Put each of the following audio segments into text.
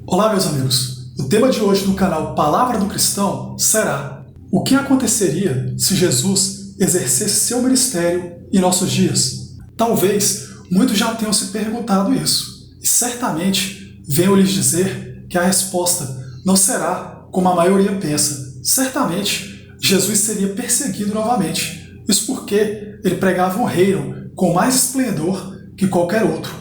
Olá, meus amigos. O tema de hoje no canal Palavra do Cristão será: o que aconteceria se Jesus exercesse seu ministério em nossos dias? Talvez muitos já tenham se perguntado isso, e certamente venho lhes dizer que a resposta não será como a maioria pensa. Certamente, Jesus seria perseguido novamente. Isso porque ele pregava um reino com mais esplendor que qualquer outro.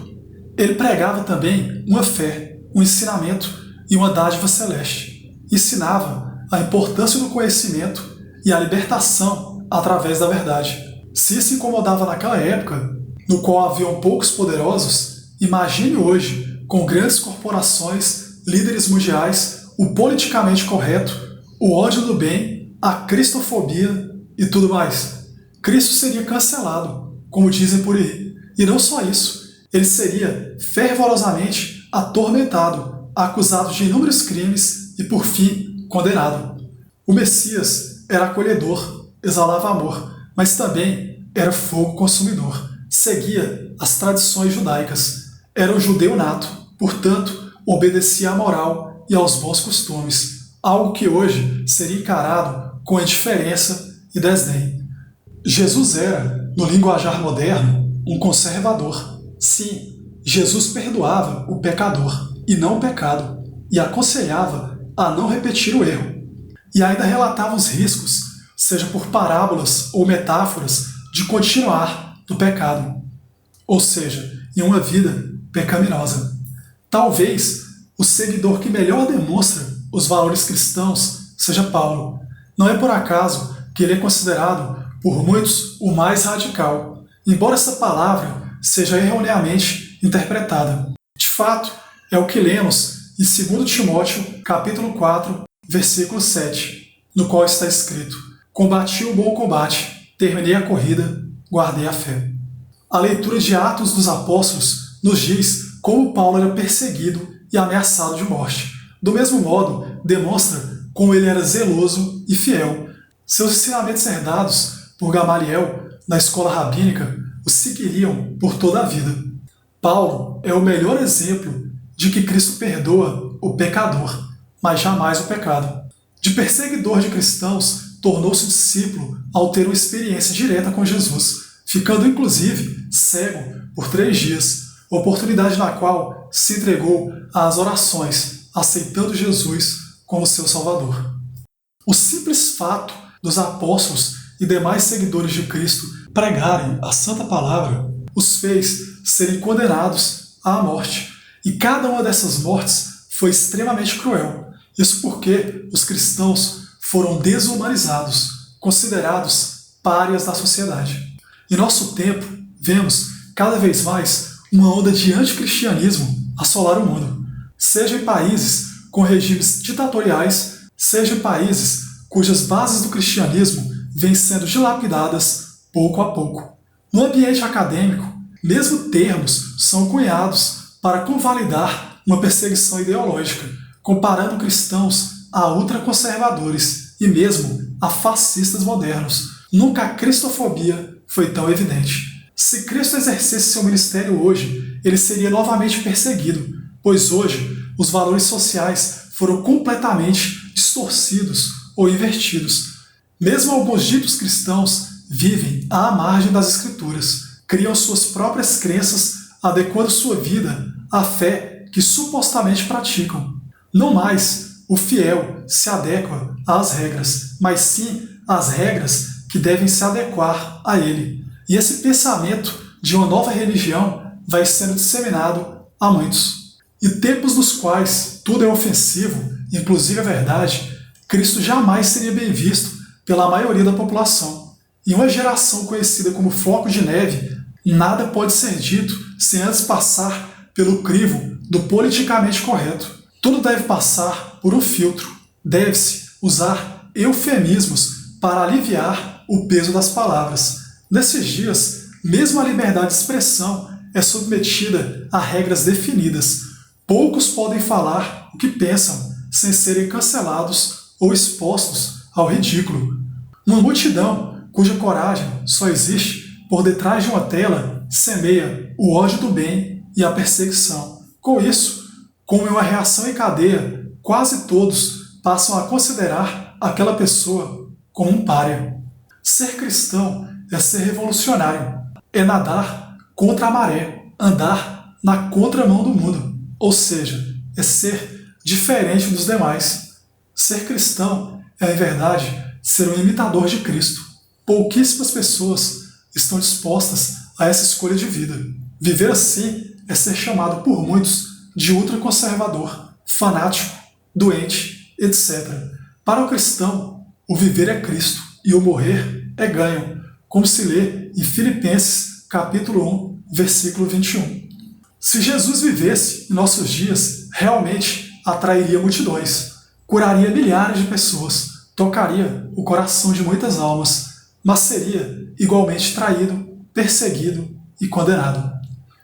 Ele pregava também uma fé, um ensinamento e uma dádiva celeste. Ensinava a importância do conhecimento e a libertação através da verdade. Se isso incomodava naquela época, no qual haviam poucos poderosos, imagine hoje, com grandes corporações, líderes mundiais, o politicamente correto, o ódio do bem, a cristofobia e tudo mais. Cristo seria cancelado, como dizem por aí. E não só isso, ele seria fervorosamente atormentado, acusado de inúmeros crimes e, por fim, condenado. O Messias era acolhedor, exalava amor, mas também era fogo consumidor. Seguia as tradições judaicas. Era um judeu nato, portanto, obedecia à moral e aos bons costumes, algo que hoje seria encarado com indiferença e desdém. Jesus era, no linguajar moderno, um conservador. Sim, Jesus perdoava o pecador e não o pecado, e aconselhava a não repetir o erro. E ainda relatava os riscos, seja por parábolas ou metáforas, de continuar no pecado, ou seja, em uma vida pecaminosa. Talvez o seguidor que melhor demonstra os valores cristãos seja Paulo. Não é por acaso que ele é considerado por muitos o mais radical, embora essa palavra seja erroneamente interpretada. De fato, é o que lemos em 2 Timóteo, capítulo 4, versículo 7, no qual está escrito: combati o bom combate, terminei a corrida, guardei a fé. A leitura de Atos dos Apóstolos nos diz como Paulo era perseguido e ameaçado de morte. Do mesmo modo, demonstra como ele era zeloso e fiel. Seus ensinamentos herdados por Gamaliel na escola rabínica o seguiriam por toda a vida. Paulo é o melhor exemplo de que Cristo perdoa o pecador, mas jamais o pecado. De perseguidor de cristãos, tornou-se discípulo ao ter uma experiência direta com Jesus, ficando inclusive cego por 3 dias, oportunidade na qual se entregou às orações, aceitando Jesus como seu Salvador. O simples fato dos apóstolos e demais seguidores de Cristo pregarem a santa palavra os fez serem condenados à morte. E cada uma dessas mortes foi extremamente cruel. Isso porque os cristãos foram desumanizados, considerados párias da sociedade. Em nosso tempo, vemos cada vez mais uma onda de anticristianismo assolar o mundo, seja em países com regimes ditatoriais, seja em países cujas bases do cristianismo vêm sendo dilapidadas pouco a pouco. No ambiente acadêmico, mesmo termos são cunhados para convalidar uma perseguição ideológica, comparando cristãos a ultraconservadores e mesmo a fascistas modernos. Nunca a cristofobia foi tão evidente. Se Cristo exercesse seu ministério hoje, ele seria novamente perseguido, pois hoje os valores sociais foram completamente distorcidos ou invertidos. Mesmo alguns ditos cristãos vivem à margem das Escrituras, criam suas próprias crenças, adequando sua vida à fé que supostamente praticam. Não mais o fiel se adequa às regras, mas sim às regras que devem se adequar a ele. E esse pensamento de uma nova religião vai sendo disseminado a muitos. Em tempos nos quais tudo é ofensivo, inclusive a verdade, Cristo jamais seria bem visto pela maioria da população. Em uma geração conhecida como floco de neve, nada pode ser dito sem antes passar pelo crivo do politicamente correto. Tudo deve passar por um filtro. Deve-se usar eufemismos para aliviar o peso das palavras. Nesses dias, mesmo a liberdade de expressão é submetida a regras definidas. Poucos podem falar o que pensam sem serem cancelados ou expostos ao ridículo. Uma multidão cuja coragem só existe por detrás de uma tela semeia o ódio do bem e a perseguição. Com isso, Como em uma reação em cadeia, quase todos passam a considerar aquela pessoa como um pária. Ser cristão é ser revolucionário, é nadar contra a maré, andar na contramão do mundo, ou seja, é ser diferente dos demais. Ser cristão é, em verdade, ser um imitador de Cristo. Pouquíssimas pessoas estão dispostas a essa escolha de vida. Viver assim é ser chamado por muitos de ultraconservador, fanático, doente, etc. Para o cristão, o viver é Cristo e o morrer é ganho, como se lê em Filipenses capítulo 1, versículo 21. Se Jesus vivesse em nossos dias, realmente atrairia multidões, curaria milhares de pessoas, tocaria o coração de muitas almas, mas seria igualmente traído, perseguido e condenado.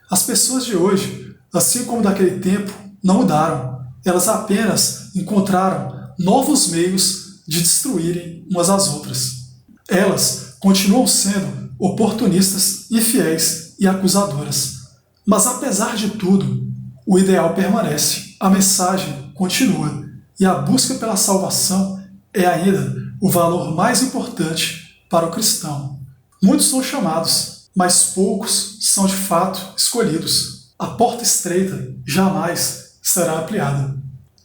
As pessoas de hoje, assim como daquele tempo, não mudaram. Elas apenas encontraram novos meios de destruírem umas às outras. Elas continuam sendo oportunistas, infiéis e acusadoras. Mas apesar de tudo, o ideal permanece, a mensagem continua e a busca pela salvação é ainda o valor mais importante para o cristão. Muitos são chamados, mas poucos são de fato escolhidos. A porta estreita jamais será ampliada.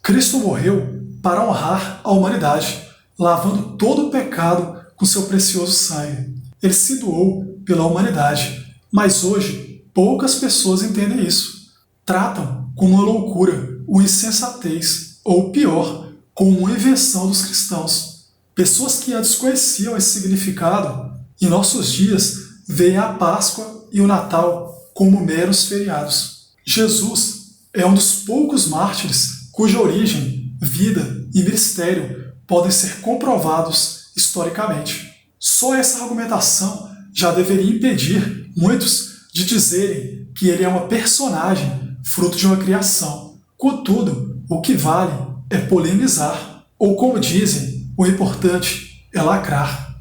Cristo morreu para honrar a humanidade, lavando todo o pecado com seu precioso sangue. Ele se doou pela humanidade, mas hoje poucas pessoas entendem isso. Tratam como uma loucura, uma insensatez, ou pior, como uma invenção dos cristãos. Pessoas que antes conheciam esse significado, em nossos dias, veem a Páscoa e o Natal como meros feriados. Jesus é um dos poucos mártires cuja origem, vida e ministério podem ser comprovados historicamente. Só essa argumentação já deveria impedir muitos de dizerem que ele é uma personagem fruto de uma criação. Contudo, o que vale é polemizar, ou como dizem, o importante é lacrar.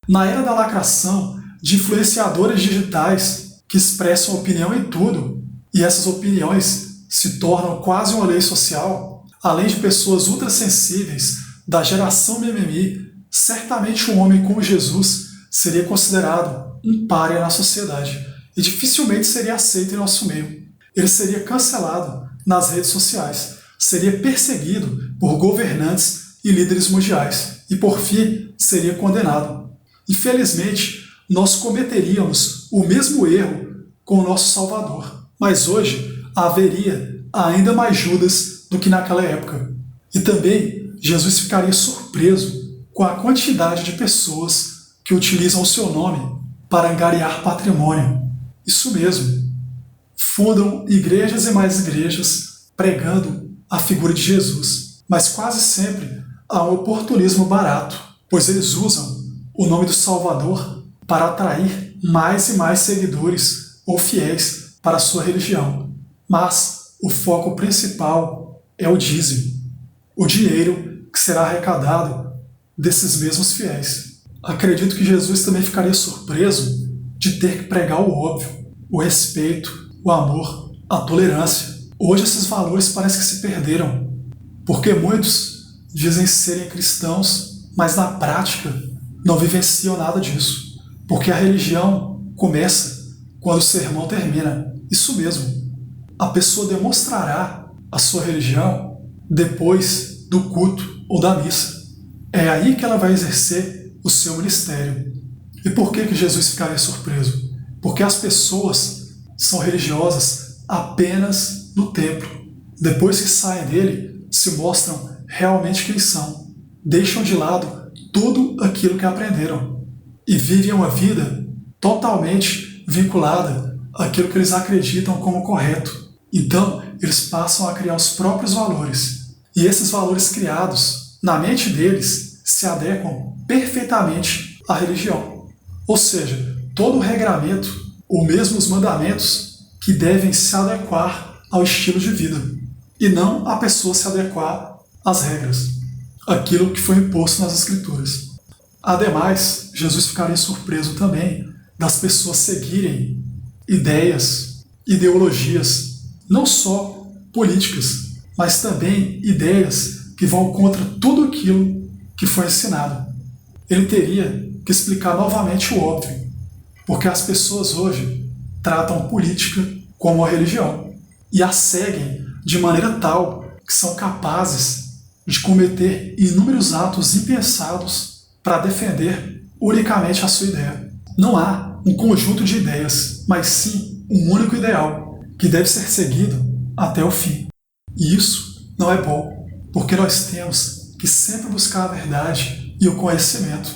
Na era da lacração, de influenciadores digitais que expressam opinião em tudo, e essas opiniões se tornam quase uma lei social, além de pessoas ultrassensíveis da geração mimimi, certamente um homem como Jesus seria considerado um pária na sociedade e dificilmente seria aceito em nosso meio. Ele seria cancelado nas redes sociais, seria perseguido por governantes e líderes mundiais e, por fim, seria condenado. Infelizmente, nós cometeríamos o mesmo erro com o nosso Salvador, mas hoje haveria ainda mais Judas do que naquela época. E também Jesus ficaria surpreso com a quantidade de pessoas que utilizam o seu nome para angariar patrimônio. Isso mesmo. Fundam igrejas e mais igrejas pregando a figura de Jesus, mas quase sempre há um oportunismo barato, pois eles usam o nome do Salvador para atrair mais e mais seguidores ou fiéis para a sua religião. Mas o foco principal é o dízimo, o dinheiro que será arrecadado desses mesmos fiéis. Acredito que Jesus também ficaria surpreso de ter que pregar o óbvio, o respeito, o amor, a tolerância. Hoje esses valores parecem que se perderam, porque muitos dizem serem cristãos, mas na prática não vivenciam nada disso. Porque a religião começa quando o sermão termina. Isso mesmo. A pessoa demonstrará a sua religião depois do culto ou da missa. É aí que ela vai exercer o seu ministério. E por que Jesus ficaria surpreso? Porque as pessoas são religiosas apenas no templo. Depois que saem dele, se mostram realmente quem são. Deixam de lado tudo aquilo que aprenderam e vivem uma vida totalmente vinculada àquilo que eles acreditam como correto. Então, eles passam a criar os próprios valores. E esses valores criados, na mente deles, se adequam perfeitamente à religião. Ou seja, todo o regramento, ou mesmo os mandamentos, que devem se adequar ao estilo de vida, e não a pessoa se adequar às regras, aquilo que foi imposto nas Escrituras. Ademais, Jesus ficaria surpreso também das pessoas seguirem ideias, ideologias, não só políticas, mas também ideias que vão contra tudo aquilo que foi ensinado. Ele teria que explicar novamente o óbvio, porque as pessoas hoje tratam política como uma religião e a seguem de maneira tal que são capazes de cometer inúmeros atos impensados para defender unicamente a sua ideia. Não há um conjunto de ideias, mas sim um único ideal que deve ser seguido até o fim. E isso não é bom, porque nós temos que sempre buscar a verdade e o conhecimento.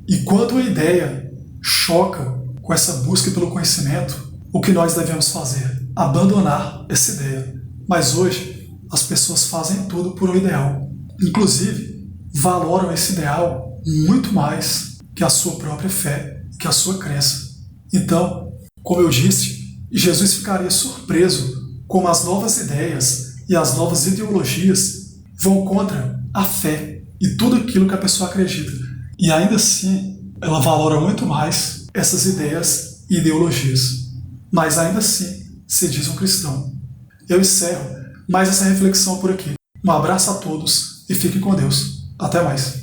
E quando a ideia choca com essa busca pelo conhecimento, o que nós devemos fazer? Abandonar essa ideia. Mas hoje, as pessoas fazem tudo por um ideal. Inclusive, valoram esse ideal muito mais que a sua própria fé, que a sua crença. Então, como eu disse, Jesus ficaria surpreso como as novas ideias e as novas ideologias vão contra a fé e tudo aquilo que a pessoa acredita. E ainda assim, ela valora muito mais essas ideias e ideologias. Mas ainda assim, se diz um cristão. Eu encerro mais essa reflexão por aqui. Um abraço a todos e fiquem com Deus. Até mais.